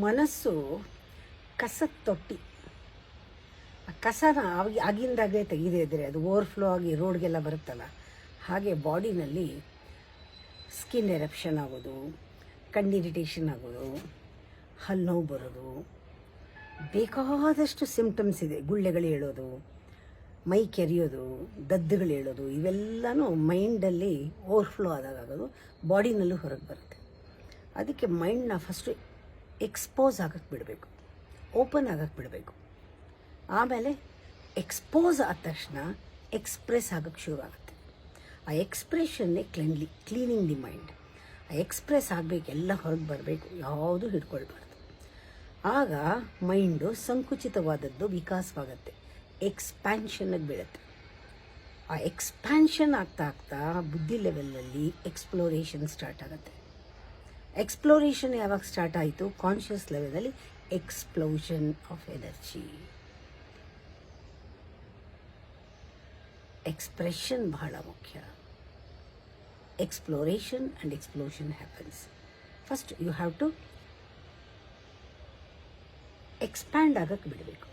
ಮನಸ್ಸು ಕಸದ ತೊಟ್ಟಿ. ಆ ಕಸನ ಆಗಿಂದಾಗಲೇ ತೆಗೆದೇ ಇದ್ದರೆ ಅದು ಓವರ್ಫ್ಲೋ ಆಗಿ ರೋಡ್ಗೆಲ್ಲ ಬರುತ್ತಲ್ಲ, ಹಾಗೆ ಬಾಡಿನಲ್ಲಿ ಸ್ಕಿನ್ ಎರಪ್ಷನ್ ಆಗೋದು, ಕಣ್ಣಿರಿಟೇಷನ್ ಆಗೋದು, ಹಲ್ಲು ನೋವು ಬರೋದು, ಬೇಕಾದಷ್ಟು ಸಿಂಪ್ಟಮ್ಸ್ ಇದೆ. ಗುಳ್ಳೆಗಳು ಹೇಳೋದು, ಮೈ ಕೆರೆಯೋದು, ದದ್ದುಗಳು ಹೇಳೋದು, ಇವೆಲ್ಲನೂ ಮೈಂಡಲ್ಲಿ ಓವರ್ಫ್ಲೋ ಆದಾಗೋದು, ಬಾಡಿನಲ್ಲೂ ಹೊರಗೆ ಬರುತ್ತೆ. ಅದಕ್ಕೆ ಮೈಂಡನ್ನ ಫಸ್ಟು ಎಕ್ಸ್ಪೋಸ್ ಆಗಕ್ಕೆ ಬಿಡಬೇಕು, ಓಪನ್ ಆಗಕ್ಕೆ ಬಿಡಬೇಕು. ಆಮೇಲೆ ಎಕ್ಸ್ಪೋಸ್ ಆದ ತಕ್ಷಣ ಎಕ್ಸ್ಪ್ರೆಸ್ ಆಗಕ್ಕೆ ಶುರು ಆಗುತ್ತೆ. ಆ ಎಕ್ಸ್ಪ್ರೆಷನ್ನೇ ಕ್ಲೀನಿಂಗ್ ದಿ ಮೈಂಡ್. ಆ ಎಕ್ಸ್ಪ್ರೆಸ್ ಆಗಬೇಕು, ಎಲ್ಲ ಹೊರಗೆ ಬರಬೇಕು, ಯಾವುದೂ ಹಿಡ್ಕೊಳ್ಬಾರ್ದು. ಆಗ ಮೈಂಡು ಸಂಕುಚಿತವಾದದ್ದು ವಿಕಾಸವಾಗುತ್ತೆ, ಎಕ್ಸ್ಪ್ಯಾನ್ಷನ್ಗೆ ಬೀಳುತ್ತೆ. ಆ ಎಕ್ಸ್ಪ್ಯಾನ್ಷನ್ ಆಗ್ತಾ ಆಗ್ತಾ ಬುದ್ಧಿ ಲೆವೆಲಲ್ಲಿ ಎಕ್ಸ್ಪ್ಲೋರೇಷನ್ ಸ್ಟಾರ್ಟ್ ಆಗುತ್ತೆ. ಎಕ್ಸ್ಪ್ಲೋರೇಷನ್ ಯಾವಾಗ ಸ್ಟಾರ್ಟ್ ಆಯಿತು? ಕಾನ್ಷಿಯಸ್ ಲೆವೆಲಲ್ಲಿ ಎಕ್ಸ್ಪ್ಲೋಷನ್ ಆಫ್ ಎನರ್ಜಿ. ಎಕ್ಸ್ಪ್ರೆಷನ್ ಬಹಳ ಮುಖ್ಯ. Exploration and explosion happens. First you have to expand ಆಗಕ್ಕೆ ಬಿಡಬೇಕು.